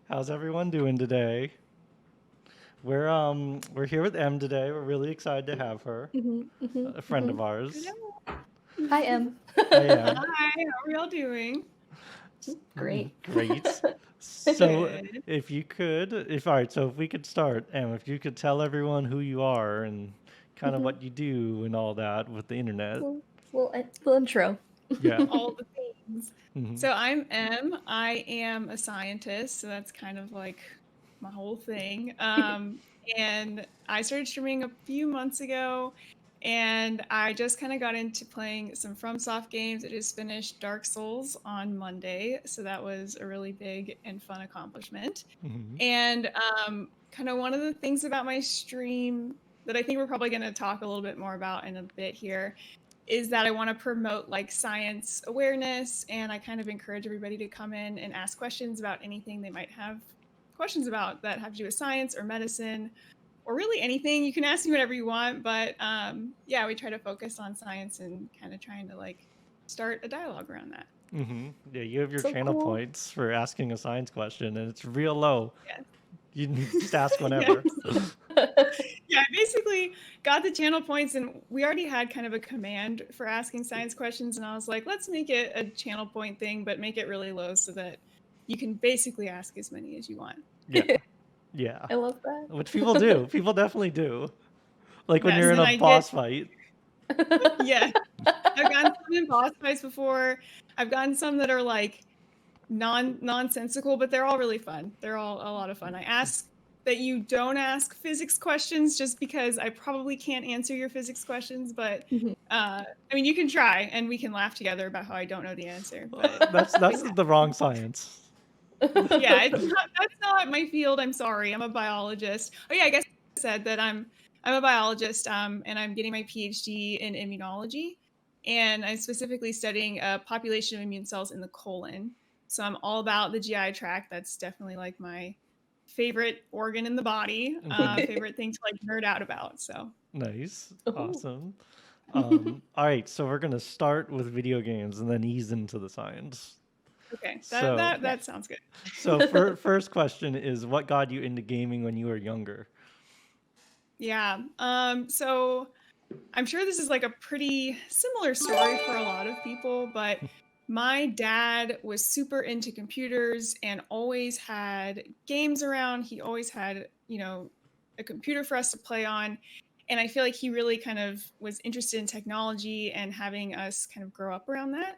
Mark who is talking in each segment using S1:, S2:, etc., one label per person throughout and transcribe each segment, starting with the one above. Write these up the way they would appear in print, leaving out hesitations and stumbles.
S1: How's everyone doing today? We're here with Em today. We're really excited to have her, a friend of ours.
S2: Hello.
S3: Hi, Em.
S1: Hi, Em.
S2: Hi, how are y'all doing?
S3: Great.
S1: Great. So,
S2: Good.
S1: if we could start, Em, if you could tell everyone who you are and kind of
S3: Mhm.
S1: what you do and all that with the internet.
S3: Little intro.
S1: Yeah.
S2: All the things.
S1: Hmm.
S2: So I'm Em. I am a scientist, so that's kind of like my whole thing. And I started streaming a few months ago, and I just kind of got into playing some FromSoft games. I just finished Dark Souls on Monday, so that was a really big and fun accomplishment.
S1: Hmm.
S2: And kind of one of the things about my stream that I think we're probably going to talk a little bit more about in a bit here is that I want to promote like science awareness, and I kind of encourage everybody to come in and ask questions about anything they might have questions about that have to do with science or medicine or really anything. You can ask me whatever you want, but yeah, we try to focus on science and kind of trying to like start a dialogue around that.
S1: Yeah, you have your
S3: So
S1: channel
S3: cool.
S1: points for asking a science question, and it's real low.
S2: Yes.
S1: You can just ask
S2: Yes.
S1: whenever.
S2: Yeah, I basically got the channel points, and we already had kind of a command for asking science questions, and I was like, let's make it a channel point thing, but make it really low so that you can basically ask as many as you want.
S1: Yeah. Yeah.
S3: I love that.
S1: Which people do. People definitely do. Like when
S2: Yes,
S1: you're in
S2: and
S1: a
S2: I get,
S1: boss fight.
S2: yeah, I've gotten some in boss fights before. I've gotten some that are like nonsensical, but they're all really fun. They're all a lot of fun. I ask that you don't ask physics questions just because I probably can't answer your physics questions, but I mean, you can try and we can laugh together about how I don't know the answer. But
S1: That's the wrong science.
S2: yeah, that's not my field. I'm sorry. I'm a biologist. Oh yeah, I guess I said that I'm a biologist and I'm getting my PhD in immunology, and I'm specifically studying a population of immune cells in the colon. So I'm all about the GI tract. That's definitely like my favorite organ in the body,
S1: Mhm.
S2: favorite thing to like nerd out about. So
S1: Nice.
S3: Oh.
S1: Awesome. All right, so we're gonna start with video games and then ease into the science.
S2: okay, that
S1: So,
S2: that
S3: Nice.
S2: that sounds good.
S1: first question is what got you into gaming when you were younger?
S2: Yeah. So I'm sure this is like a pretty similar story for a lot of people, but my dad was super into computers and always had games around. He always had, a computer for us to play on. And I feel like he really kind of was interested in technology and having us kind of grow up around that.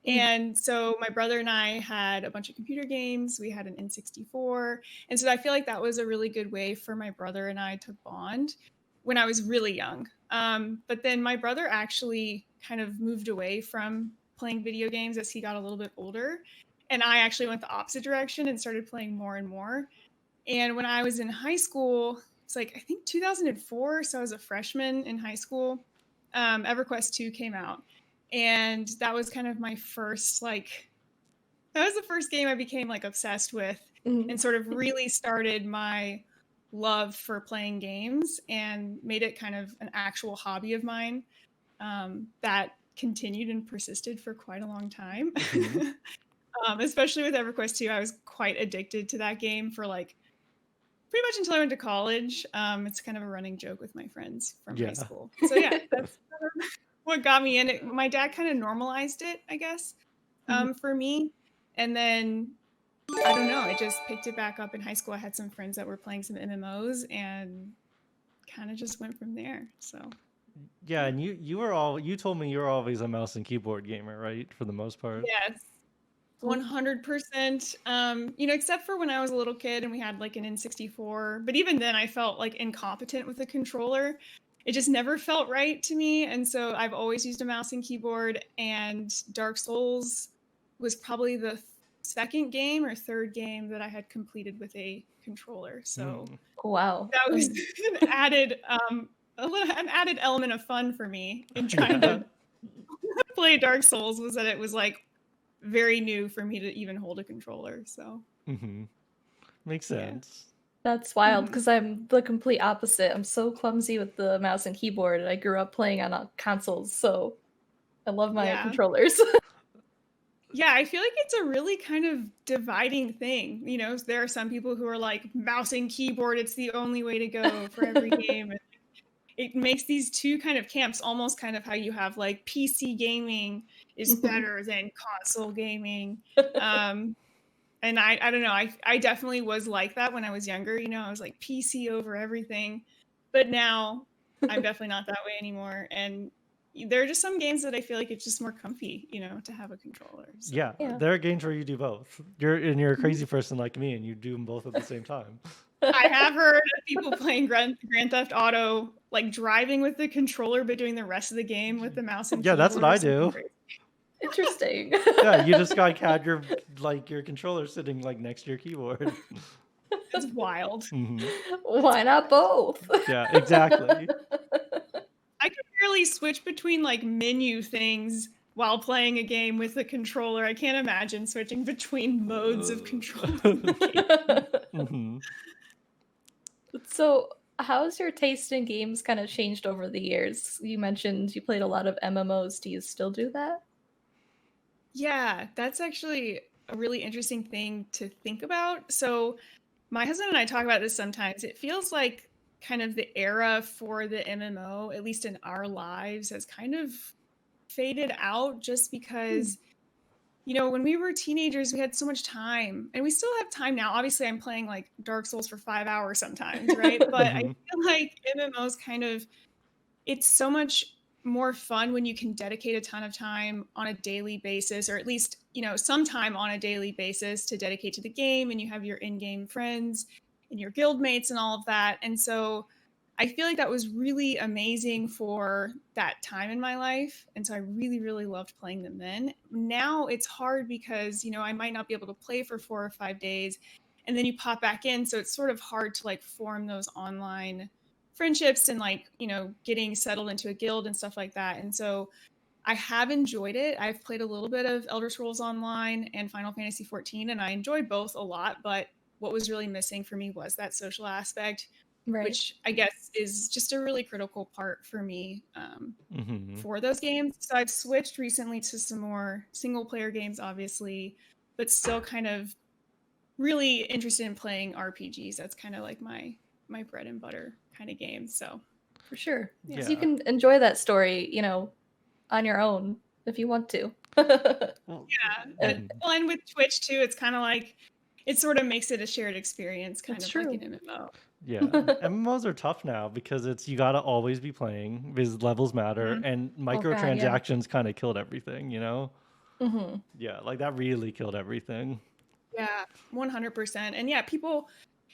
S2: And so my brother and I had a bunch of computer games. We had an N64. And so I feel like that was a really good way for my brother and I to bond when I was really young. But then my brother actually kind of moved away from playing video games as he got a little bit older. And I actually went the opposite direction and started playing more and more. And when I was in high school, it's like I think 2004, so I was a freshman in high school. EverQuest 2 came out, and that was kind of my first like that was the first game I became like obsessed with, and sort of really started my love for playing games and made it kind of an actual hobby of mine that continued and persisted for quite a long time.
S1: Mhm.
S2: Especially with EverQuest 2, I was quite addicted to that game for like pretty much until I went to college. It's kind of a running joke with my friends from high
S1: Yeah.
S2: school. So yeah, that's what got me in it. My dad kind of normalized it, I guess, for me. And then I don't know, I just picked it back up in high school. I had some friends that were playing some MMOs and kind of just went from there. So
S1: Yeah, and you told me you were always a mouse and keyboard gamer, right? For the most part.
S2: yes, 100%. Except for when I was a little kid and we had like an N64. But even then, I felt like incompetent with the controller. It just never felt right to me. And so I've always used a mouse and keyboard. And Dark Souls was probably the second game or third game that I had completed with a controller. So
S1: Mm.
S3: Wow.
S2: that was an added element of fun for me in trying
S1: Yeah.
S2: to play Dark Souls was that it was like very new for me to even hold a controller. So
S1: Hmm. Makes
S2: yeah.
S1: sense.
S3: That's wild
S2: Mhm.
S3: because I'm the complete opposite. I'm so clumsy with the mouse and keyboard, and I grew up playing on consoles, so I love my
S2: Yeah.
S3: controllers.
S2: Yeah, I feel like it's a really kind of dividing thing. There are some people who are like mouse and keyboard, it's the only way to go for every game. And it makes these two kind of camps, almost kind of how you have like PC gaming is better than console gaming. And I don't know, I definitely was like that when I was younger. I was like PC over everything. But now I'm definitely not that way anymore. And there are just some games that I feel like it's just more comfy, to have a controller. So.
S1: Yeah,
S3: Yeah.
S1: there are games where you do both. You're a crazy person like me, and you do them both at the same time.
S2: I have heard of people playing Grand Theft Auto, like driving with the controller, but doing the rest of the game with the mouse and
S1: Yeah,
S2: keyboard.
S1: that's what I
S2: or something
S1: do.
S2: crazy.
S3: Interesting.
S1: Yeah, you just like had your controller sitting like next to your keyboard.
S2: It's wild.
S1: Mhm.
S3: Why not both?
S1: Yeah, exactly.
S2: I could barely switch between like menu things while playing a game with a controller. I can't imagine switching between modes of control.
S1: Mhm.
S3: So, how's your taste in games kind of changed over the years? You mentioned you played a lot of MMOs. Do you still do that?
S2: Yeah, that's actually a really interesting thing to think about. So, my husband and I talk about this sometimes. It feels like kind of the era for the MMO, at least in our lives, has kind of faded out just because, when we were teenagers, we had so much time and we still have time now. Obviously, I'm playing like Dark Souls for 5 hours sometimes, right? But I
S1: Mhm.
S2: feel like MMOs kind of, it's so much more fun when you can dedicate a ton of time on a daily basis, or at least, some time on a daily basis to dedicate to the game, and you have your in-game friends and your guild mates and all of that. And so I feel like that was really amazing for that time in my life. And so I really, really loved playing them then. Now it's hard because, I might not be able to play for 4 or 5 days and then you pop back in. So it's sort of hard to like form those online friendships and like, getting settled into a guild and stuff like that. And so I have enjoyed it. I've played a little bit of Elder Scrolls Online and Final Fantasy 14, and I enjoyed both a lot. But what was really missing for me was that social aspect,
S3: Right.
S2: which I guess is just a really critical part for me
S1: Mhm.
S2: for those games. So I've switched recently to some more single player games, obviously, but still kind of really interested in playing RPGs. That's kind of like my bread and butter kind of game. So
S3: For sure.
S2: Yeah.
S3: Because you
S1: Yeah.
S3: can enjoy that story, on your own if you want to.
S1: Well,
S2: yeah.
S1: mhm.
S2: Well, and with Twitch too, it's kind of like it sort of makes it a shared experience, kind
S3: That's
S2: of like
S3: true.
S2: an MMO.
S1: Yeah, MMOs are tough now because you gotta always be playing because levels matter,
S2: Mhm.
S1: and
S3: Oh god, yeah.
S1: microtransactions kind of killed everything.
S3: Hmm.
S1: Yeah, like that really killed everything.
S2: Yeah, 100%. And yeah, people,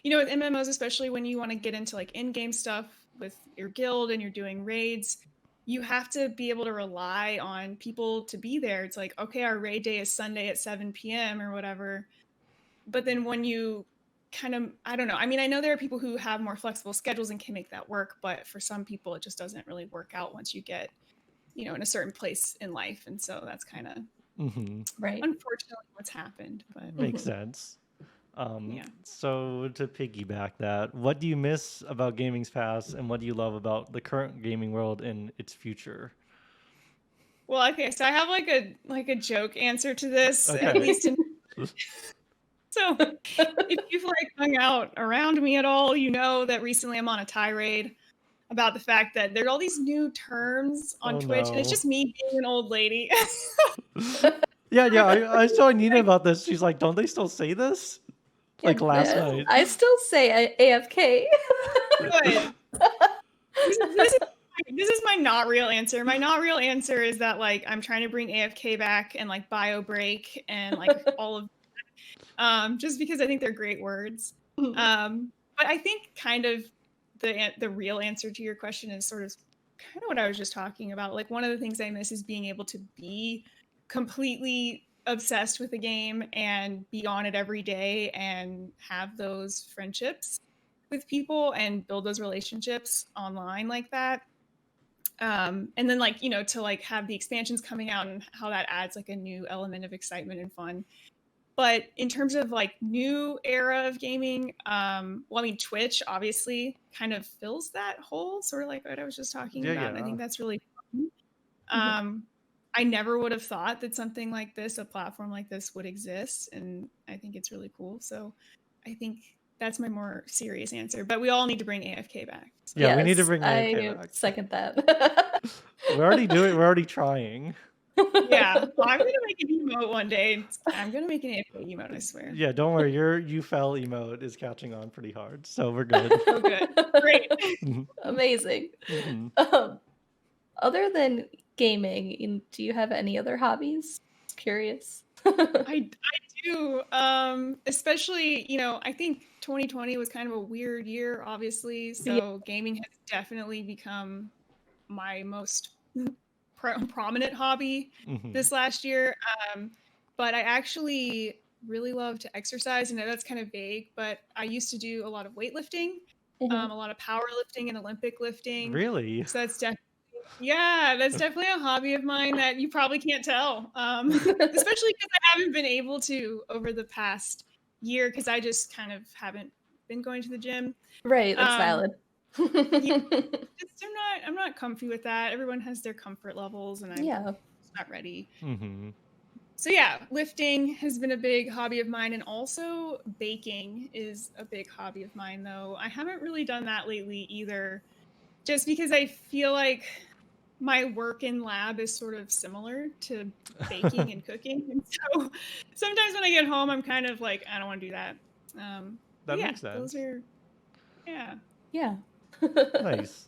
S2: with MMOs, especially when you want to get into like in-game stuff with your guild and you're doing raids, you have to be able to rely on people to be there. It's like, okay, our raid day is Sunday at 7 p.m. or whatever. But then when you kind of, I don't know. I mean, I know there are people who have more flexible schedules and can make that work, but for some people, it just doesn't really work out once you get, in a certain place in life. And so that's kind of
S1: Hmm.
S3: Right.
S2: unfortunately what's happened. But
S1: Makes sense.
S2: yeah.
S1: So to piggyback that, what do you miss about gaming's past, and what do you love about the current gaming world and its future?
S2: Well, okay, so I have like a joke answer to this, at
S1: Okay.
S2: least in so if you've like hung out around me at all, you know that recently I'm on a tirade about the fact that there are all these new terms on
S1: Oh
S2: Twitch, and it's
S1: no.
S2: just me being an old lady.
S1: Yeah. I saw Nina about this. She's like, don't they still say this? Like last
S3: Yeah,
S1: night.
S3: I still say AFK.
S2: Good. This is my not real answer. My not real answer is that like I'm trying to bring AFK back and like bio break and like all of just because I think they're great words. But I think kind of the real answer to your question is sort of kind of what I was just talking about. Like one of the things I miss is being able to be completely obsessed with the game and be on it every day and have those friendships with people and build those relationships online like that. And then like, to like have the expansions coming out and how that adds like a new element of excitement and fun. But in terms of like new era of gaming, well, I mean, Twitch obviously kind of fills that hole, sort of like what I was just talking
S1: Yeah,
S2: about. And I
S1: yeah.
S2: think that's really fun.
S3: Mhm.
S2: Um, I never would have thought that something like this, a platform like this, would exist, and I think it's really cool. So I think that's my more serious answer. But we all need to bring AFK back. So.
S1: Yeah, we need to
S3: Yes,
S1: bring AFK
S3: I
S1: back.
S3: second that.
S1: We're already doing. We're already trying.
S2: Yeah, well, I'm gonna make an emote one day. I'm gonna make an AFK emote, I swear.
S1: Yeah, don't worry. Your you fell emote is catching on pretty hard, so we're good.
S2: Oh, good. Great.
S3: Amazing.
S1: Mhm.
S3: Other than gaming, do you have any other hobbies? Curious.
S2: I do. Especially, I think 2020 was kind of a weird year, obviously. So gaming has definitely become my most prominent hobby
S1: Mhm.
S2: this last year. But I actually really love to exercise. I know that's kind of vague, but I used to do a lot of weightlifting, a
S3: Mhm.
S2: lot of powerlifting and Olympic lifting.
S1: Really?
S2: So that's definitely a hobby of mine that you probably can't tell. Especially because I haven't been able to over the past year because I just kind of haven't been going to the gym.
S3: Right, that's
S2: Um,
S3: valid.
S2: yeah, I'm not comfy with that. Everyone has their comfort levels, and I'm
S3: Yeah.
S2: just not ready.
S1: Mhm.
S2: So yeah, lifting has been a big hobby of mine, and also baking is a big hobby of mine. Though I haven't really done that lately either, just because I feel like my work in lab is sort of similar to baking and cooking, and so sometimes when I get home, I'm kind of like, I don't want to do that. But
S1: That
S2: yeah,
S1: makes
S2: those
S1: sense.
S2: are yeah.
S3: Yeah.
S1: Nice.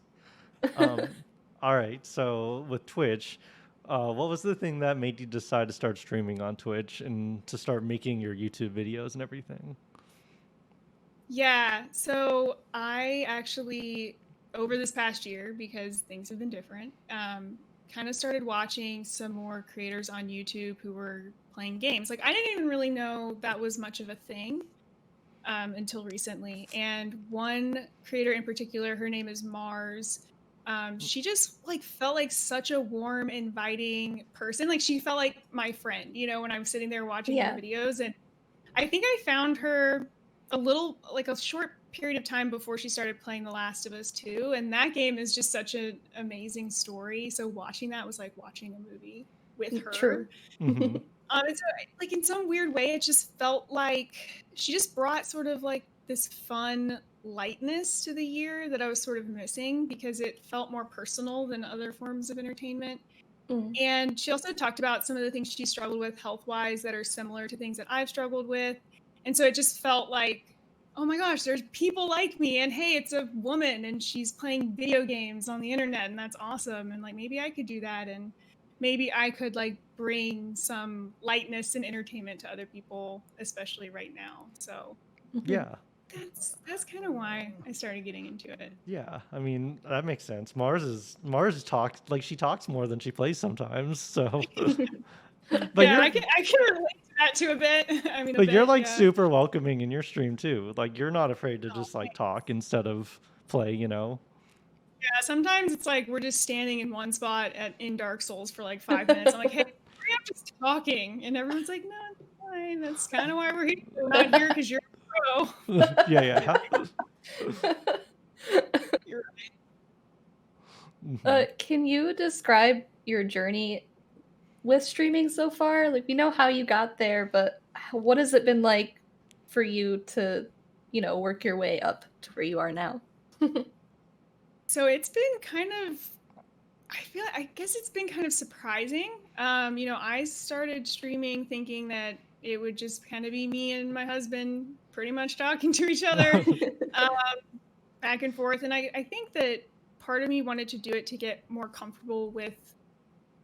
S1: All right. So with Twitch, what was the thing that made you decide to start streaming on Twitch and to start making your YouTube videos and everything?
S2: Yeah, so I actually, over this past year, because things have been different, kind of started watching some more creators on YouTube who were playing games. Like, I didn't even really know that was much of a thing until recently. And one creator in particular, her name is Mars. She just like felt like such a warm, inviting person. Like she felt like my friend, when I'm sitting there watching her
S3: Yeah.
S2: videos. And I think I found her a short period of time before she started playing The Last of Us 2. And that game is just such an amazing story. So watching that was like watching a movie with
S3: True.
S2: her.
S1: Mm-hmm.
S2: And so, like, in some weird way, it just felt like she just brought sort of like this fun lightness to the year that I was sort of missing because it felt more personal than other forms of entertainment.
S3: Mm.
S2: And she also talked about some of the things she struggled with health-wise that are similar to things that I've struggled with. And so it just felt like, oh my gosh, there's people like me. And hey, it's a woman and she's playing video games on the internet, and that's awesome. And like maybe I could do that. And maybe I could like bring some lightness and entertainment to other people, especially right now. So
S1: Yeah.
S2: that's kind of why I started getting into it.
S1: Yeah. I mean, that makes sense. Mars talks like she talks more than she plays sometimes. So, but
S2: Yeah,
S1: you're
S2: I can relate to that too a bit. I mean, a
S1: but you're
S2: bit,
S1: like
S2: yeah.
S1: super welcoming in your stream too. Like you're not afraid to
S2: Oh,
S1: just like
S2: thanks.
S1: talk instead of play, you know?
S2: Yeah, sometimes it's like we're just standing in one spot in Dark Souls for like 5 minutes. I'm like, hey, hurry up, just talking, and everyone's like, no, it's fine. That's kind of why we're here. We're not here because you're a pro.
S1: Yeah.
S2: You're
S1: Mhm.
S3: Can you describe your journey with streaming so far? Like, we know how you got there, but what has it been like for you to, work your way up to where you are now?
S2: So it's been kind of, I guess it's been kind of surprising. I started streaming thinking that it would just kind of be me and my husband pretty much talking to each other um, back and forth. And I think that part of me wanted to do it to get more comfortable with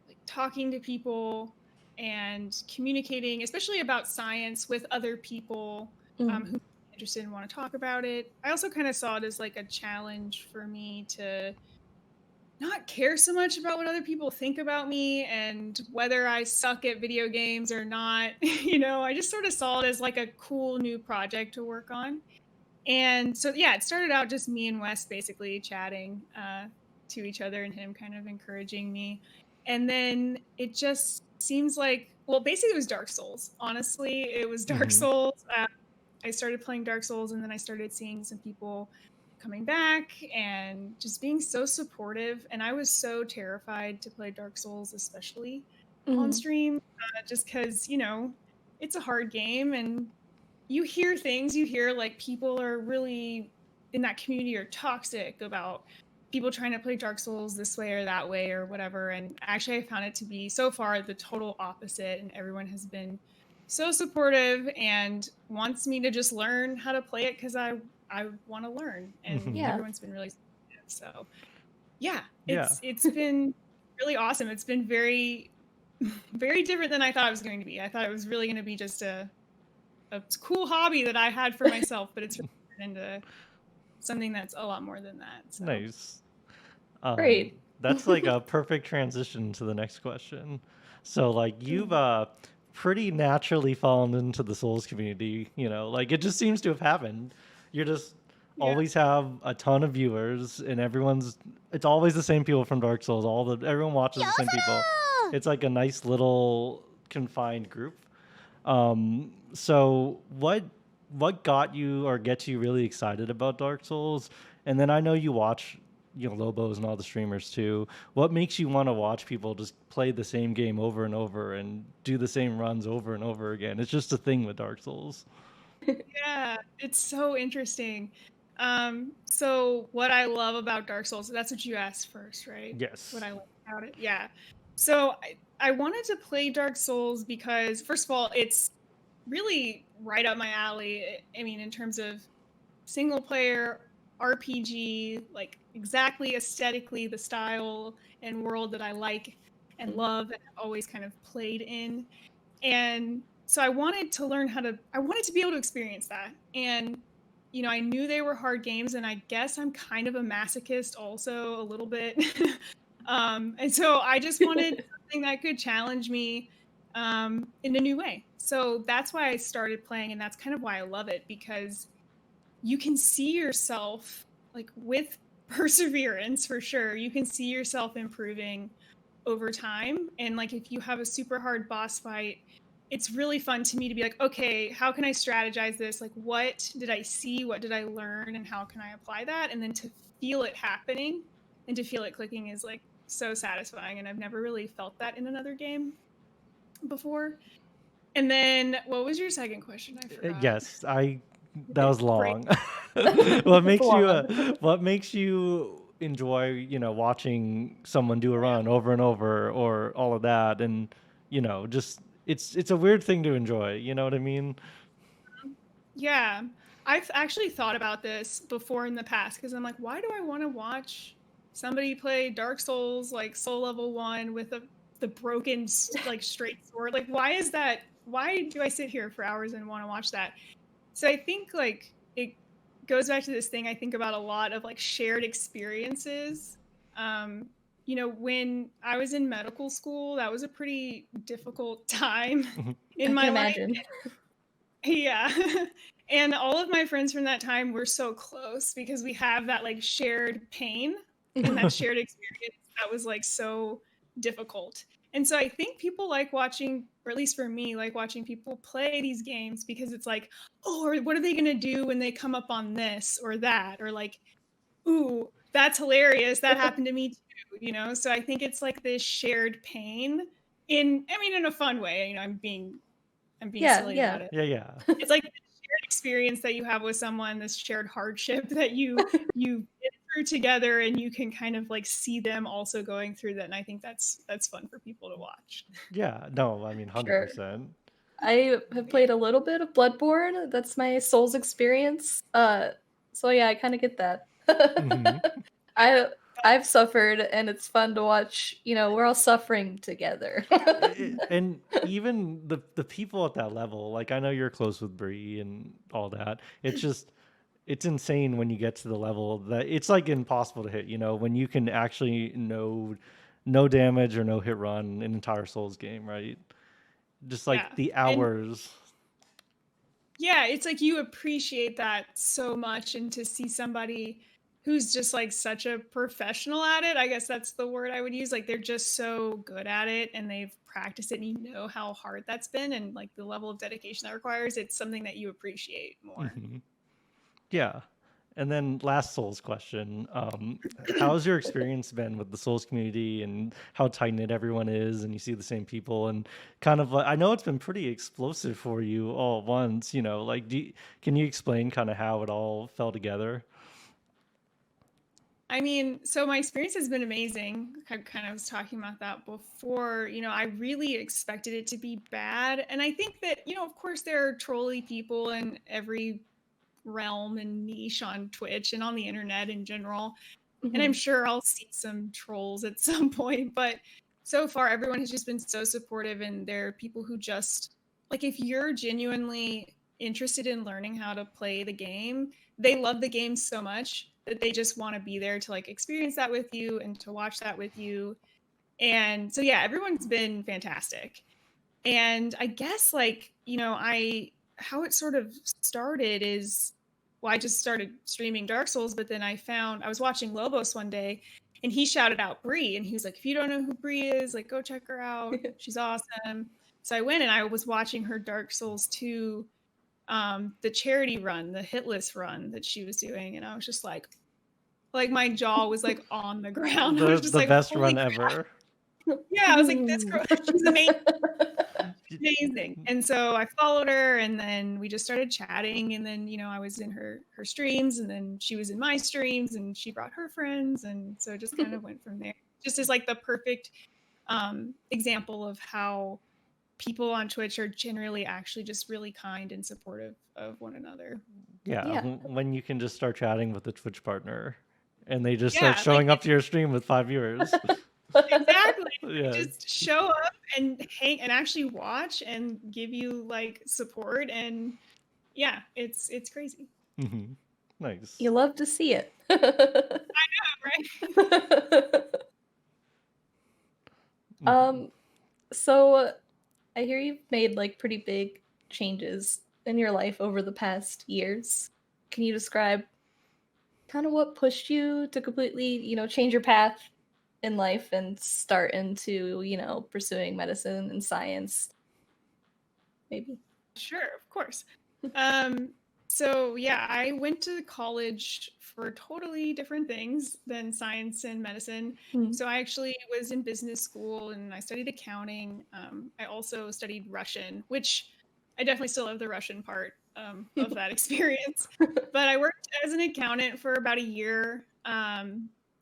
S2: like talking to people and communicating, especially about science with other people
S3: Mm.
S2: who are interested and want to talk about it. I also kind of saw it as like a challenge for me to not care so much about what other people think about me and whether I suck at video games or not. I just sort of saw it as like a cool new project to work on. And so, yeah, it started out just me and Wes basically chatting to each other and him kind of encouraging me. And then it just seems like, well, basically it was Dark Souls. Honestly, it was Dark
S1: Mhm.
S2: Souls. I started playing Dark Souls and then I started seeing some people coming back and just being so supportive. And I was so terrified to play Dark Souls, especially. on
S3: Mhm.
S2: stream, just because, it's a hard game and you hear things, you hear like people are really in that community are toxic about people trying to play Dark Souls this way or that way or whatever. And actually, I found it to be so far the total opposite. And everyone has been so supportive and wants me to just learn how to play it because I want to learn. And
S1: Mhm.
S3: Yeah.
S2: everyone's been really supportive. So yeah,
S1: Yeah.
S2: it's been really awesome. It's been very very different than I thought it was going to be. I thought it was really going to be just a cool hobby that I had for myself, but it's really turned into something that's a lot more than that. So
S1: Nice.
S3: Great.
S1: That's like a perfect transition to the next question. So like you've pretty naturally fallen into the Souls community, like it just seems to have happened. You're just
S2: yeah,
S1: always have a ton of viewers and it's always the same people from Dark Souls. Everyone watches the same people. It's like a nice little confined group. So what got you or gets you really excited about Dark Souls? And then I know you watch, Lobos and all the streamers too. What makes you want to watch people just play the same game over and over and do the same runs over and over again? It's just a thing with Dark Souls.
S2: yeah, it's so interesting. So what I love about Dark Souls, that's what you asked first, right? What
S1: Yes.
S2: I love about it. Yeah. So I wanted to play Dark Souls because first of all, it's really right up my alley. I mean, in terms of single player RPG, like exactly aesthetically the style and world that I like and love and have always kind of played in. And so I wanted to learn I wanted to be able to experience that. And, I knew they were hard games, and I guess I'm kind of a masochist also a little bit. And so I just wanted something that could challenge me in a new way. So that's why I started playing, and that's kind of why I love it because you can see yourself like with perseverance for sure. You can see yourself improving over time. And like if you have a super hard boss fight, it's really fun to me to be like, okay, how can I strategize this? Like, what did I see? What did I learn? And how can I apply that? And then to feel it happening and to feel it clicking is like so satisfying. And I've never really felt that in another game before. And then what was your second question? I forgot.
S1: Yes, that was
S2: Brain.
S1: long.
S3: It's a long one.
S1: What makes you enjoy, watching someone do a run over and over or all of that and, just it's a weird thing to enjoy, you know what I mean?
S2: Yeah. I've actually thought about this before in the past because I'm like, why do I want to watch somebody play Dark Souls like Soul Level 1 with the broken like straight sword? Like why is that? Why do I sit here for hours and want to watch that? So I think like it goes back to this thing I think about a lot of like shared experiences. Um, when I was in medical school, that was a pretty difficult time in
S3: I
S2: my
S3: can
S2: life.
S3: imagine.
S2: Yeah. And all of my friends from that time were so close because we have that like shared pain and that shared experience that was like so difficult. And so I think people like watching, or at least for me, like watching people play these games because it's like, oh, or what are they going to do when they come up on this or that? Or like, ooh, that's hilarious. That happened to me too. So I think it's like this shared pain in a fun way. I'm being
S3: Yeah,
S2: silly
S3: yeah.
S2: about it.
S1: Yeah, yeah.
S2: It's like the shared experience that you have with someone, this shared hardship that you get through together, and you can kind of like see them also going through that. And I think that's fun for people to watch.
S1: Yeah, no, I mean
S3: Sure.
S1: 100%.
S3: I have played a little bit of Bloodborne. That's my Souls experience. So yeah, I kind of get that.
S1: Mhm.
S3: I I've suffered, and it's fun to watch. We're all suffering together.
S1: And even the people at that level, like I know you're close with Bree and all that. It's insane when you get to the level that it's like impossible to hit, when you can actually no damage or no hit run an entire Souls game, right? Just
S2: Yeah.
S1: like the
S2: And
S1: hours.
S2: yeah, it's like you appreciate that so much, and to see somebody who's just like such a professional at it, I guess that's the word I would use. Like they're just so good at it and they've practiced it and you know how hard that's been and like the level of dedication that requires. It's something that you appreciate more.
S1: Mhm. Yeah. And then last Souls question. How's your experience been with the Souls community and how tight knit everyone is and you see the same people and kind of like, I know it's been pretty explosive for you all at once, you know, like can you explain kind of how it all fell together?
S2: I mean, so my experience has been amazing. I kind of was talking about that before. I really expected it to be bad. And I think that, of course, there are trolly people in every realm and niche on Twitch and on the internet in general. And I'm sure I'll see some trolls at some point. But so far, everyone has just been so supportive. And there are people who just, like, if you're genuinely interested in learning how to play the game, they love the game so much that they just want to be there to like experience that with you and to watch that with you. And so yeah, everyone's been fantastic. And I guess like, how it sort of started is, well, I just started streaming Dark Souls, but then I was watching Lobos one day and he shouted out Bree and he was like, if you don't know who Bree is, like go check her out. She's awesome. So I went and I was watching her Dark Souls 2 the charity run, the hitless run that she was doing, and I was just like my jaw was like on the ground. I was just
S1: The
S2: like,
S1: best
S2: holy
S1: run
S2: crap.
S1: ever.
S2: Yeah, I was like, this girl, she's amazing. Amazing. And so I followed her and then we just started chatting and then, I was in her streams and then she was in my streams and she brought her friends. And so it just kind of went from there. Just as like the perfect example of how people on Twitch are generally actually just really kind and supportive of one another.
S1: Yeah. When you can just start chatting with a Twitch partner and they just
S2: Yeah,
S1: start showing up to your stream with 5 viewers.
S2: Exactly.
S1: Yeah.
S2: Just show up and hang and actually watch and give you like support and yeah, it's crazy.
S1: Mm-hmm. Nice.
S3: You love to see it.
S2: I know, right?
S3: So I hear you've made like pretty big changes in your life over the past years. Can you describe kind of what pushed you to completely, change your path in life and start into, pursuing medicine and science? Maybe.
S2: Sure, of course. So yeah, I went to college for totally different things than science and medicine. So I actually was in business school and I studied accounting. I also studied Russian, which I definitely still have the Russian part of that experience. But I worked as an accountant for about a year.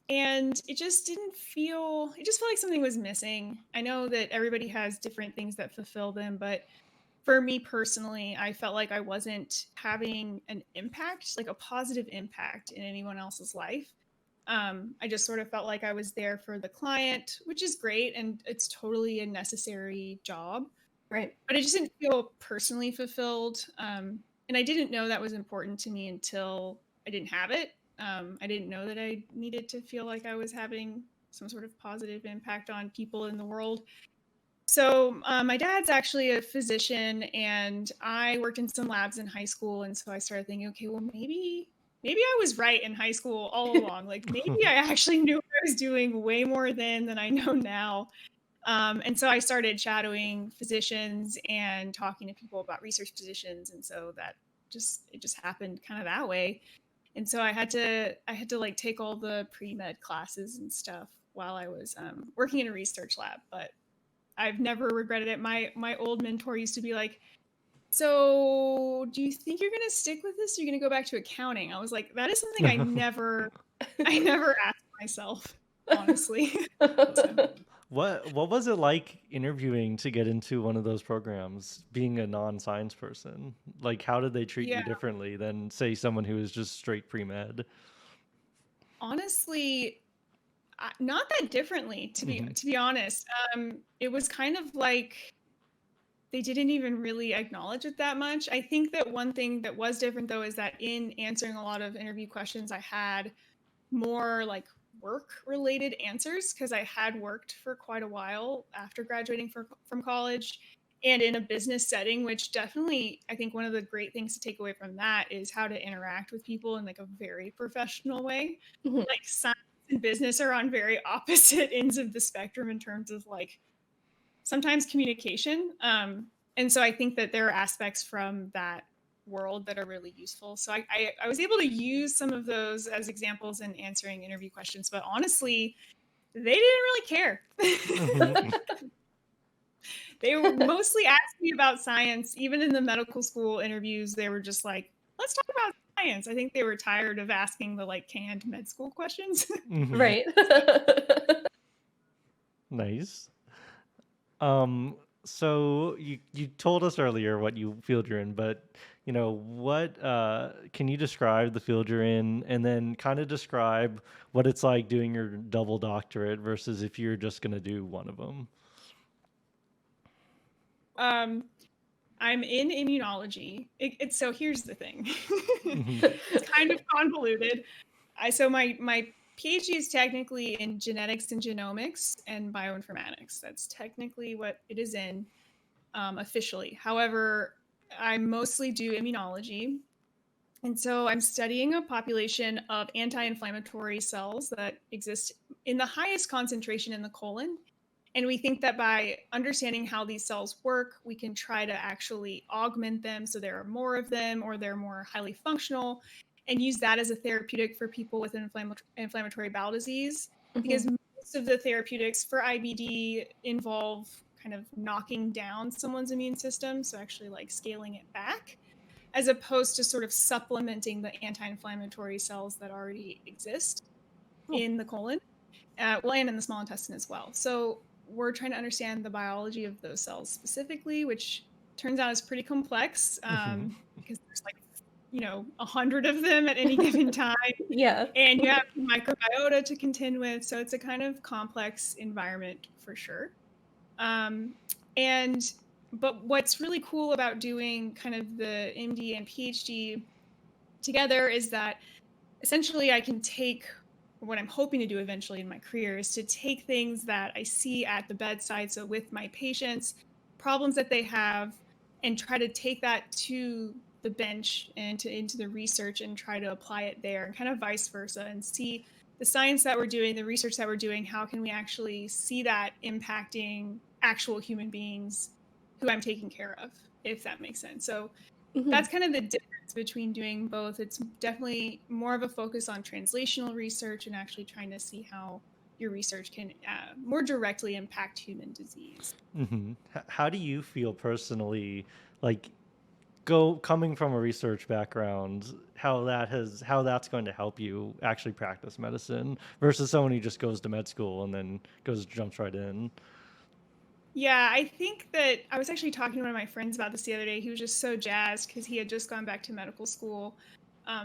S2: And it just it just felt like something was missing. I know that everybody has different things that fulfill them, but for me personally, I felt like I wasn't having an impact, like a positive impact in anyone else's life. I just sort of felt like I was there for the client, which is great. And it's totally a necessary job.
S3: Right.
S2: But I just didn't feel personally fulfilled. And I didn't know that was important to me until I didn't have it. I didn't know that I needed to feel like I was having some sort of positive impact on people in the world. So my dad's actually a physician and I worked in some labs in high school. And so I started thinking, okay, well, maybe I was right in high school all along. Like maybe I actually knew what I was doing way more then than I know now. And so I started shadowing physicians and talking to people about research positions. And so it just happened kind of that way. And so I had to like take all the pre-med classes and stuff while I was working in a research lab, but I've never regretted it. My old mentor used to be like, so do you think you're going to stick with this? Or you're going to go back to accounting? I was like, that is something I never asked myself, honestly. So.
S1: What was it like interviewing to get into one of those programs, being a non-science person? Like, how did they treat you differently than, say, someone who is just straight pre-med?
S2: Honestly, not that differently, to be honest. It was kind of like they didn't even really acknowledge it that much. I think that one thing that was different, though, is that in answering a lot of interview questions, I had more like work-related answers because I had worked for quite a while after graduating from college and in a business setting, which definitely, I think one of the great things to take away from that is how to interact with people in like a very professional way. Like science and business are on very opposite ends of the spectrum in terms of like sometimes communication. And so I think that there are aspects from that world that are really useful. So I was able to use some of those as examples in answering interview questions, but honestly, they didn't really care.
S1: Mhm.
S2: They were mostly asking me about science. Even in the medical school interviews, they were just like, let's talk about science. I think they were tired of asking the like canned med school questions.
S1: Mhm.
S3: Right.
S1: Nice. So you told us earlier what you field you're in, but what can you describe the field you're in and then kind of describe what it's like doing your double doctorate versus if you're just going to do one of them?
S2: I'm in immunology. So here's the thing.
S1: Mhm.
S2: It's kind of convoluted. So my PhD is technically in genetics and genomics and bioinformatics. That's technically what it is in officially. However, I mostly do immunology. And so I'm studying a population of anti-inflammatory cells that exist in the highest concentration in the colon. And we think that by understanding how these cells work, we can try to actually augment them so there are more of them or they're more highly functional and use that as a therapeutic for people with inflammatory bowel disease. Because most of the therapeutics for IBD involve kind of knocking down someone's immune system, so actually like scaling it back, as opposed to sort of supplementing the anti-inflammatory cells that already exist in the colon, and in the small intestine as well. So we're trying to understand the biology of those cells specifically, which turns out is pretty complex because there's like 100 of them at any given time.
S3: Yeah.
S2: And you have microbiota to contend with, so it's a kind of complex environment for sure. But what's really cool about doing kind of the MD and PhD together is that essentially I can take what I'm hoping to do eventually in my career is to take things that I see at the bedside, so with my patients, problems that they have, and try to take that to the bench and into the research and try to apply it there, and kind of vice versa, and see the science that we're doing, the research that we're doing, how can we actually see that impacting actual human beings who I'm taking care of, if that makes sense. So that's kind of the difference between doing both. It's definitely more of a focus on translational research and actually trying to see how your research can more directly impact human disease.
S1: How do you feel personally, like coming from a research background, how that's going to help you actually practice medicine versus someone who just goes to med school and then jumps right in?
S2: Yeah, I think that I was actually talking to one of my friends about this the other day. He was just so jazzed because he had just gone back to medical school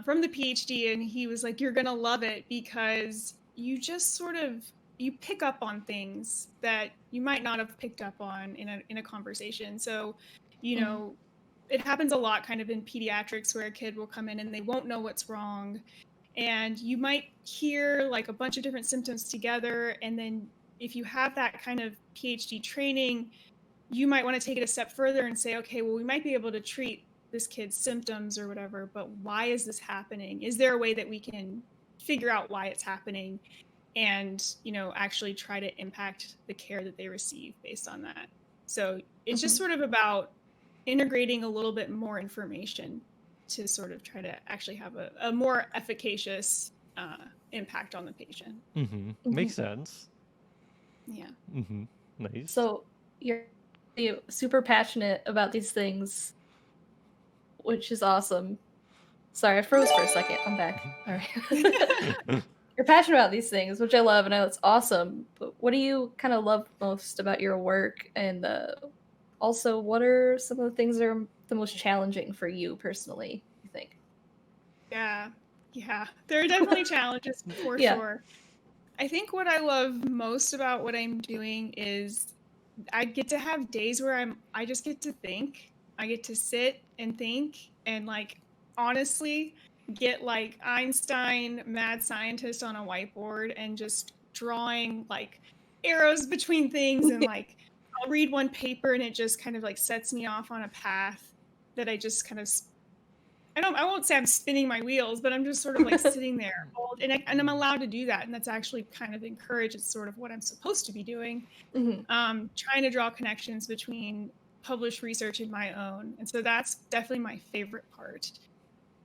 S2: from the PhD, and he was like, "You're gonna love it because you just sort of you pick up on things that you might not have picked up on in a conversation." So, it happens a lot kind of in pediatrics where a kid will come in and they won't know what's wrong, and you might hear like a bunch of different symptoms together, and then if you have that kind of PhD training, you might want to take it a step further and say, okay, well, we might be able to treat this kid's symptoms or whatever, but why is this happening? Is there a way that we can figure out why it's happening and, actually try to impact the care that they receive based on that? So it's just sort of about integrating a little bit more information to sort of try to actually have a more efficacious impact on the patient.
S1: Makes sense.
S2: Yeah.
S1: Nice.
S3: So you're super passionate about these things, which is awesome. Sorry, I froze for a second. I'm back. All right. You're passionate about these things, which I love, and it's awesome. But what do you kind of love most about your work? And also, what are some of the things that are the most challenging for you personally, you think?
S2: Yeah. There are definitely challenges for sure. I think what I love most about what I'm doing is I get to have days where I just get to think. I get to sit and think and like honestly get like Einstein mad scientist on a whiteboard and just drawing like arrows between things and like I'll read one paper and it just kind of like sets me off on a path that I just kind of I won't say I'm spinning my wheels, but I'm just sort of like sitting there and I'm allowed to do that. And that's actually kind of encouraged. It's sort of what I'm supposed to be doing. Trying to draw connections between publish research in my own. And so that's definitely my favorite part.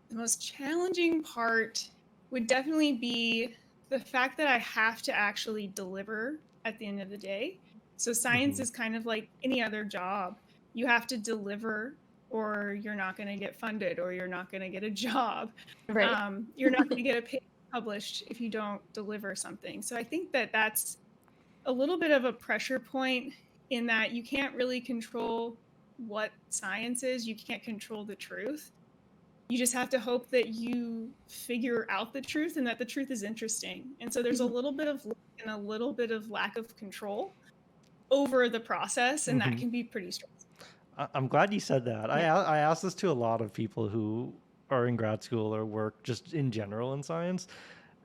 S2: The most challenging part would definitely be the fact that I have to actually deliver at the end of the day. So science is kind of like any other job. You have to deliver or you're not going to get funded or you're not going to get a job.
S3: Right.
S2: You're not going to get a paper published if you don't deliver something. So I think that that's a little bit of a pressure point in that you can't really control what science is. You can't control the truth. You just have to hope that you figure out the truth and that the truth is interesting. And so there's a little bit of luck and a little bit of lack of control over the process, and that can be pretty stressful.
S1: I'm glad you said that. I asked this to a lot of people who are in grad school or work just in general in science.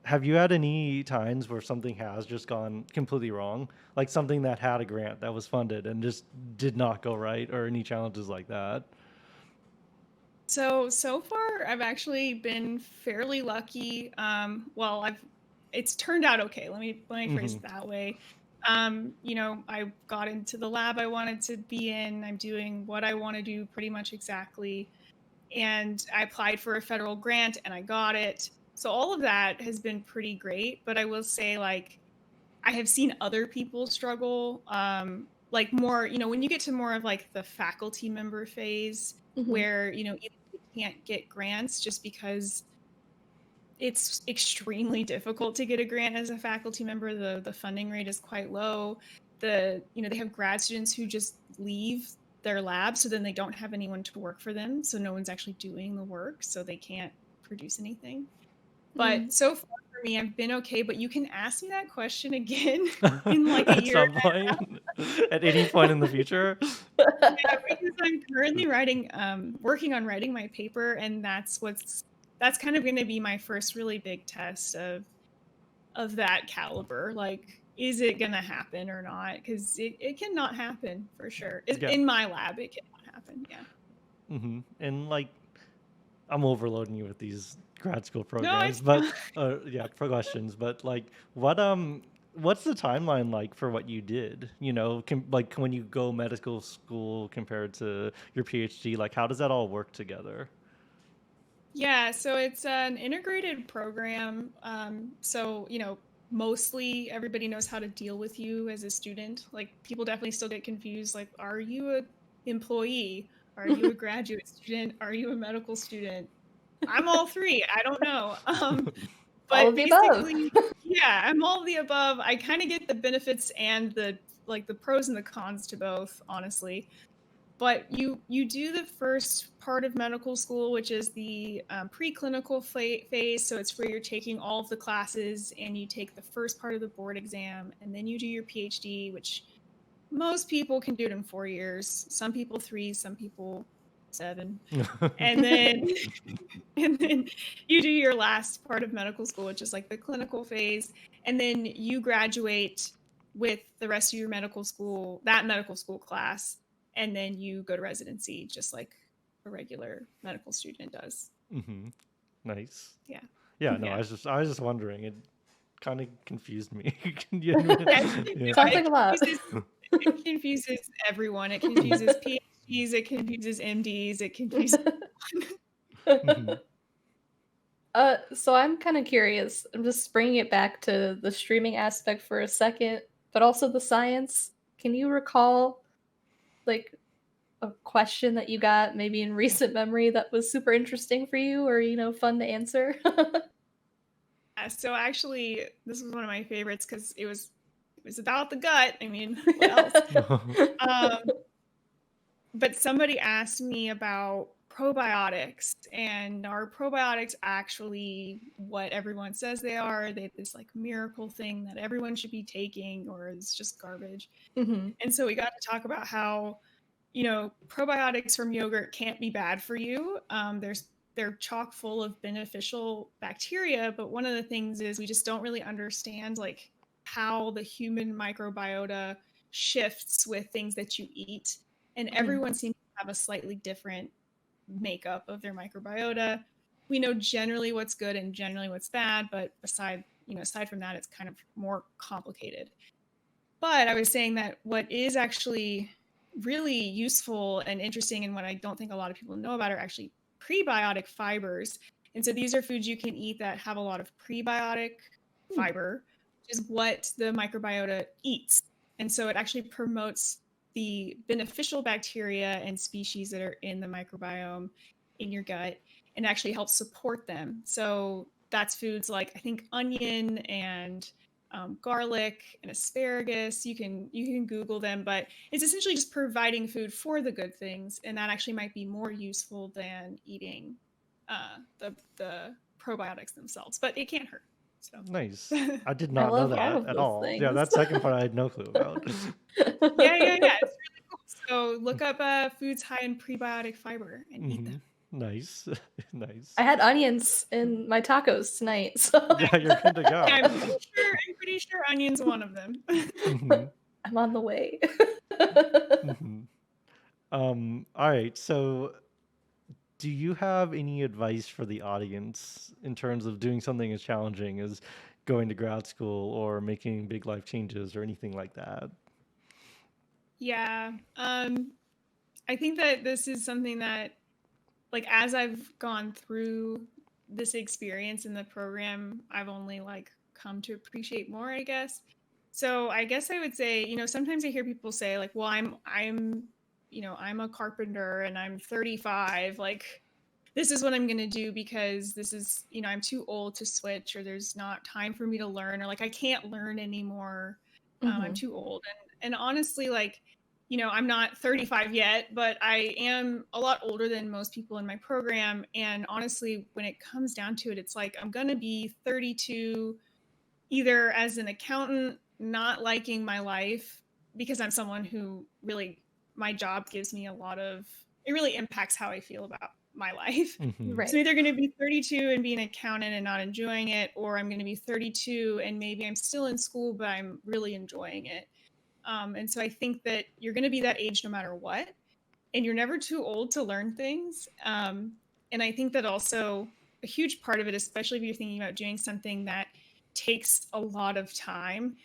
S1: Have you had any times where something has just gone completely wrong? Like something that had a grant that was funded and just did not go right, or any challenges like that?
S2: So far, I've actually been fairly lucky. Well, it's turned out okay. Let me phrase it that way. I got into the lab I wanted to be in. I'm doing what I want to do pretty much exactly. And I applied for a federal grant and I got it. So all of that has been pretty great. But I will say, like, I have seen other people struggle. Like more, when you get to more of like the faculty member phase, where, either you can't get grants just because it's extremely difficult to get a grant as a faculty member. The funding rate is quite low. They have grad students who just leave their lab, so then they don't have anyone to work for them. So no one's actually doing the work, so they can't produce anything. But so far for me, I've been okay. But you can ask me that question again in like a
S1: At
S2: year.
S1: some point, at any point in the future.
S2: Yeah, because I'm currently working on writing my paper, and that's kind of going to be my first really big test of that caliber. Like, is it going to happen or not? Because it cannot happen for sure. In my lab, it cannot happen. Yeah.
S1: And like, I'm overloading you with these grad school
S2: No,
S1: programs, but questions. But like, what's the timeline like for what you did? Like when you go medical school compared to your PhD, like how does that all work together?
S2: Yeah, so it's an integrated program. So, mostly everybody knows how to deal with you as a student. Like, people definitely still get confused. Like, are you an employee? Are you a graduate student? Are you a medical student? I'm all three. I don't know. But
S3: all of the above.
S2: Yeah, I'm all of the above. I kind of get the benefits and the pros and the cons to both, honestly. But you do the first part of medical school, which is the preclinical phase. So it's where you're taking all of the classes and you take the first part of the board exam, and then you do your PhD, which most people can do it in 4 years. Some people 3, some people 7. And then you do your last part of medical school, which is like the clinical phase. And then you graduate with the rest of your medical school class. And then you go to residency just like a regular medical student does.
S1: Nice.
S2: Yeah.
S1: No, I was just wondering. It kind of confused me.
S3: Sounds like a lot.
S2: It confuses everyone. It confuses PhDs. It confuses MDs. It confuses.
S3: So I'm kind of curious. I'm just bringing it back to the streaming aspect for a second, but also the science. Can you recall, like, a question that you got maybe in recent memory that was super interesting for you, or fun to answer?
S2: So actually, this was one of my favorites because it was about the gut. I mean, what else? But somebody asked me about probiotics, and are probiotics actually what everyone says they are? They this like miracle thing that everyone should be taking, or it's just garbage? And so we got to talk about how, probiotics from yogurt can't be bad for you. They're chock full of beneficial bacteria, but one of the things is we just don't really understand like how the human microbiota shifts with things that you eat. And everyone seems to have a slightly different makeup of their microbiota. We know generally what's good and generally what's bad, but aside from that, it's kind of more complicated. But I was saying that what is actually really useful and interesting, and what I don't think a lot of people know about are actually prebiotic fibers. And so these are foods you can eat that have a lot of prebiotic fiber, which is what the microbiota eats. And so it actually promotes the beneficial bacteria and species that are in the microbiome in your gut, and actually helps support them. So that's foods like, I think, onion and garlic and asparagus. You can Google them, but it's essentially just providing food for the good things, and that actually might be more useful than eating the probiotics themselves. But it can't hurt. So
S1: Nice. I did
S3: I
S1: not know
S3: love all
S1: that
S3: of
S1: at
S3: those
S1: all. Yeah,
S3: things.
S1: that second part I had no clue about.
S2: yeah, it's really cool. So look up foods high in prebiotic fiber and eat them.
S1: Nice. Nice.
S3: I had onions in my tacos tonight, so
S1: Yeah, you're good to go.
S2: Yeah, I'm pretty sure onions one of them.
S1: Mhm,
S3: I'm on the way.
S1: mhm. All right. So, do you have any advice for the audience in terms of doing something as challenging as going to grad school or making big life changes or anything like that?
S2: Yeah. I think that this is something that, like, as I've gone through this experience in the program, I've only like come to appreciate more, I guess. So I guess I would say, sometimes I hear people say like, well, I'm a carpenter and I'm 35, like this is what I'm going to do because this is, I'm too old to switch, or there's not time for me to learn, or like I can't learn anymore. I'm too old. And honestly, like, I'm not 35 yet, but I am a lot older than most people in my program. And honestly, when it comes down to it, it's like I'm going to be 32 either as an accountant, not liking my life because I'm someone who really, my job gives me it really impacts how I feel about my life.
S1: Mhm,
S2: So
S3: Right.
S2: I'm either going to be 32 and be an accountant and not enjoying it, or I'm going to be 32 and maybe I'm still in school, but I'm really enjoying it. And so I think that you're going to be that age no matter what, and you're never too old to learn things. And I think that also a huge part of it, especially if you're thinking about doing something that takes a lot of time,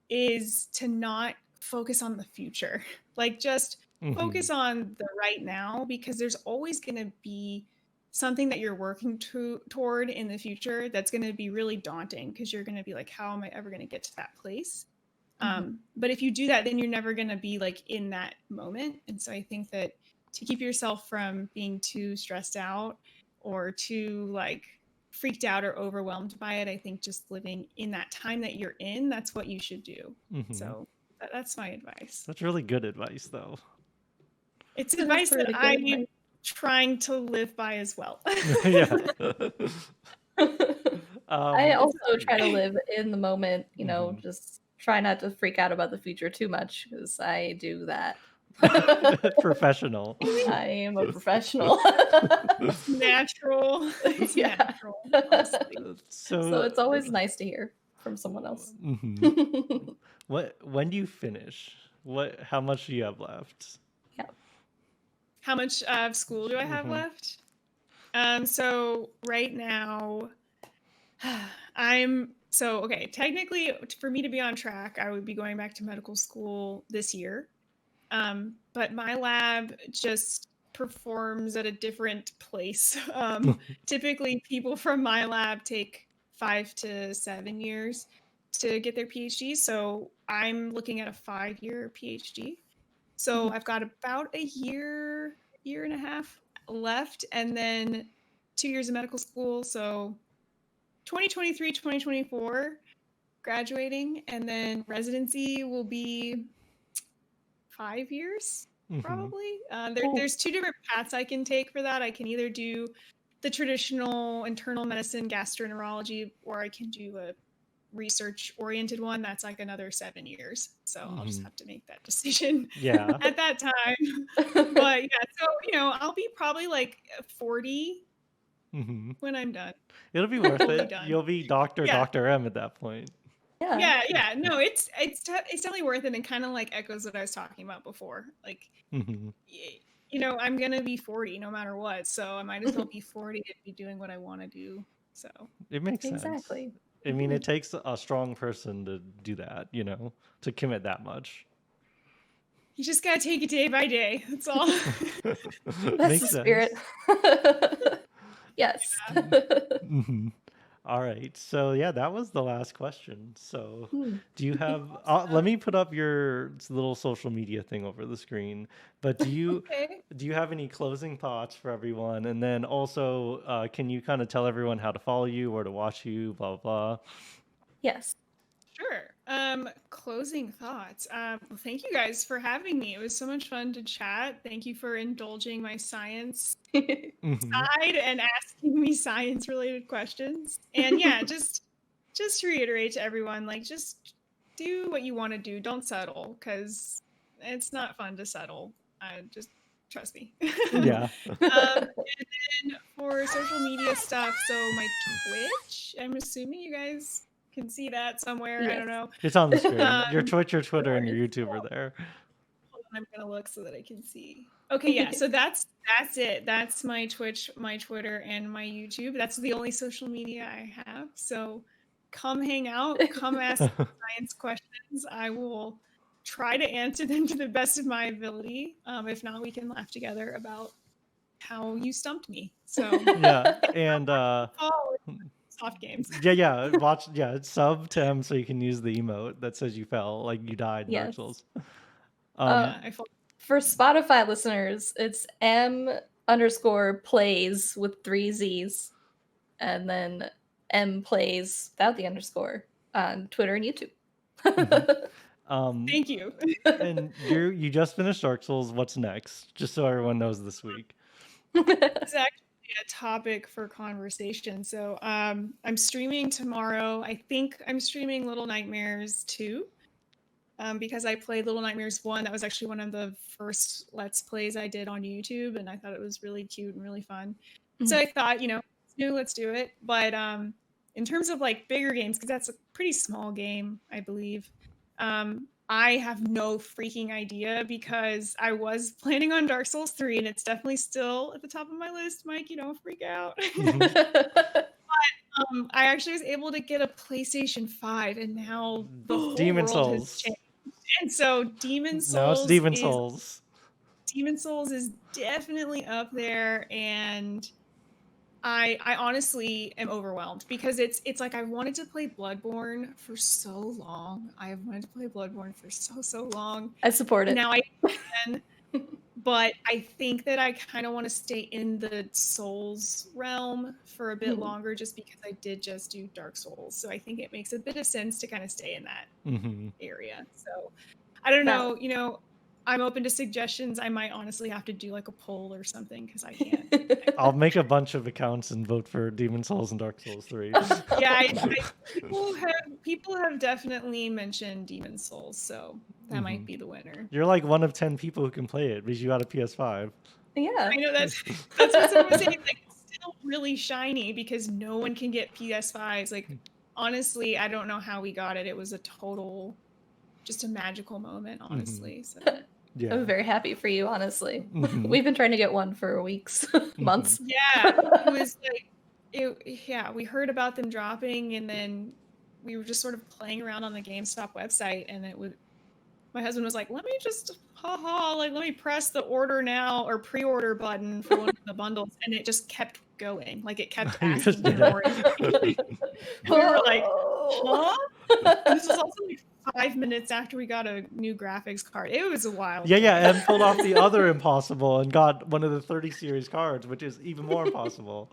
S2: is to not focus on the future. Like just
S1: mhm,
S2: focus on the right now, because there's always going to be something that you're working toward in the future that's going to be really daunting, because you're going to be like, how am I ever going to get to that place? But if you do that, then you're never going to be like in that moment. And so I think that to keep yourself from being too stressed out or too like freaked out or overwhelmed by it, I think just living in that time that you're in, that's what you should do.
S1: mhm.
S2: So that's my advice.
S1: That's really good advice, though.
S2: It's
S3: That is
S2: advice that
S3: pretty good
S2: I'm
S3: advice.
S2: trying to live by as well.
S1: Yeah.
S3: I
S1: It's
S3: also try to live in the moment,
S1: mhm.
S3: just try not to freak out about the future too much because I do that.
S1: Professional.
S3: I am a professional.
S2: It's natural. It's
S3: Yeah.
S2: natural, honestly.
S3: So
S1: So,
S3: it's always nice to hear from someone else.
S1: mhm. When do you finish? How much do you have left?
S3: Yeah.
S2: How much of school do I have
S1: Mhm.
S2: left? So right now, okay, technically for me to be on track, I would be going back to medical school this year. But my lab just performs at a different place. Typically people from my lab take 5 to 7 years to get their PhD. So I'm looking at a 5-year PhD. So I've got about a year and a half left, and then 2 years of medical school. So 2023, 2024, graduating, and then residency will be 5 years
S1: Mhm.
S2: probably.
S3: Cool.
S2: There's two different paths I can take for that. I can either do the traditional internal medicine gastroenterology, or I can do a research oriented one that's like another 7 years. So I'll just
S1: Mhm.
S2: have to make that decision
S1: Yeah.
S2: at that time. But yeah, so I'll be probably like 40
S1: Mhm.
S2: when I'm done,
S1: It'll be worth
S2: fully
S1: it.
S2: done.
S1: You'll be
S2: Yeah.
S1: Dr. M at that point.
S3: Yeah.
S2: Yeah. No, it's definitely worth it, and kind of like echoes what I was talking about before. Like,
S1: Mhm.
S2: I'm gonna be 40 no matter what, so I might as well be 40 and be doing what I want to do. So
S1: It makes sense.
S3: Exactly.
S1: I mean, it takes a strong person to do that, to commit that much.
S2: You just gotta take it day by day. That's all.
S3: That's
S1: Makes
S3: the spirit.
S1: sense.
S3: Yes.
S1: Mhm. All right. So yeah, that was the last question. So
S3: Hmm.
S1: do you have let me put up your little social media thing over the screen. But
S2: Okay.
S1: do you have any closing thoughts for everyone? And then also can you kind of tell everyone how to follow you, where to watch you, blah blah
S3: Yes.
S2: Sure. Closing thoughts. Well, thank you guys for having me. It was so much fun to chat. Thank you for indulging my science
S1: blah? Hmm.
S2: side and asking me science related questions. And yeah, just to reiterate to everyone, like just do what you want to do. Don't settle because it's not fun to settle. Just trust me.
S1: Yeah.
S2: And then for social media stuff, so my Twitch, I'm assuming you guys can see that somewhere. I
S3: Yes.
S2: don't know.
S1: It's on the screen. Your
S2: Um,
S1: Twitch, your Twitter, and your
S2: course.
S1: YouTube are there.
S2: Hold on, I'm gonna look so that I can see. Okay, yeah. So that's it. That's my Twitch, my Twitter, and my YouTube. That's the only social media I have. So come hang out. Come ask science questions. I will try to answer them to the best of my ability. If not, we can laugh together about how you stumped me. So
S1: Yeah. And
S2: oh, soft games.
S1: yeah, watch sub to M so you can use the emote that says you fell, like you died in Dark
S3: Yes.
S1: Souls.
S3: Uh,
S2: Yeah, I felt
S3: For Spotify listeners, it's M_plays with 3 Z's, and then EmPlayzzz without the underscore on Twitter and YouTube.
S2: thank you.
S1: And you just finished Dark Souls. What's next? Just so everyone knows this week.
S2: It's actually a topic for conversation. So I'm streaming tomorrow. I think I'm streaming Little Nightmares 2. Because I played Little Nightmares 1. That was actually one of the first Let's Plays I did on YouTube, and I thought it was really cute and really fun. So I thought, it's new, let's do it. But in terms of like bigger games, because that's a pretty small game, I believe, I have no freaking idea because I was planning on Dark Souls 3, and it's definitely still at the top of my list. Mike, you don't freak out. I actually was able to get a PlayStation 5, and now the whole
S1: Demon
S2: world has
S1: Souls.
S2: changed. And so Demon
S1: No, it's
S2: Souls
S1: Demon
S2: is
S1: Souls.
S2: definitely up there, and I honestly am overwhelmed because it's like I wanted to play Bloodborne for so long. I have wanted to play Bloodborne for so long.
S3: I support it.
S2: Now I can, but I think that I kind of want to stay in the Souls realm for a bit longer just because I did just do Dark Souls. So I think it makes a bit of sense to kind of stay in that area. So I don't know, I'm open to suggestions. I might honestly have to do like a poll or something because I can't.
S1: I'll make a bunch of accounts and vote for Demon Souls and Dark Souls 3.
S2: Yeah, people have definitely mentioned Demon Souls, so that might be the winner.
S1: You're like one of 10 people who can play it because you got a PS5.
S3: Yeah.
S2: I know that's what someone was saying. Like, it's still really shiny because no one can get PS5s. Like, honestly, I don't know how we got it. It was just a magical moment, honestly. So
S1: Yeah.
S3: I'm very happy for you, honestly. We've been trying to get one for weeks, months.
S2: yeah, it was like, we heard about them dropping, and then we were just sort of playing around on the GameStop website, and my husband was like, let me just let me press the order now or pre-order button for one of the bundles, and it just kept going. Like it kept
S1: You just
S2: asking
S1: did
S2: for
S1: it.
S2: more. We were like, huh? This was also like 5 minutes after we got a new graphics card. It was a wild.
S1: Yeah, and pulled off the other impossible and got one of the 30 series cards, which is even more impossible.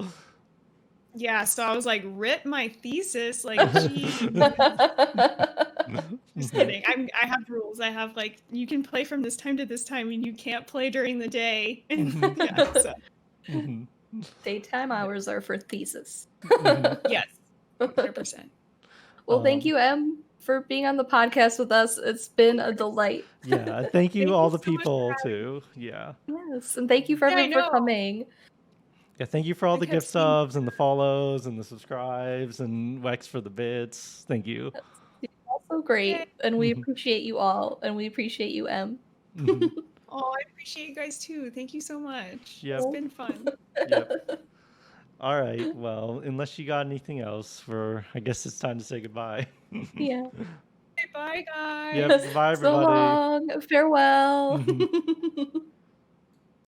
S2: Yeah, so I was like, rip my thesis. Like, gee. Just kidding. I have rules. I have like, you can play from this time to this time, and you can't play during the day. Yeah, so.
S3: Daytime hours are for thesis.
S2: Yes, 100%.
S3: Well, thank you, Em, for being on the podcast with us. It's been a delight.
S1: Yeah, thank you all the
S2: so much
S1: people
S2: for
S1: too. Yeah.
S3: Yes, and thank you for everyone for coming.
S1: Yeah, thank you for all the
S2: kept
S1: gift
S2: seeing-
S1: subs and the follows and the subscribes and Wex for the bits. Thank you.
S3: You're also great, and we appreciate you all, and we appreciate you, Em.
S2: Oh, I appreciate you guys too. Thank you so much.
S1: Yep.
S2: It's been fun.
S1: Yep. All right. Well, unless you got anything else, I guess it's time to say goodbye.
S3: Yeah.
S2: Okay, Bye, guys.
S1: Yep. Bye,
S3: So
S1: everybody.
S3: long. Farewell.
S1: Mhm.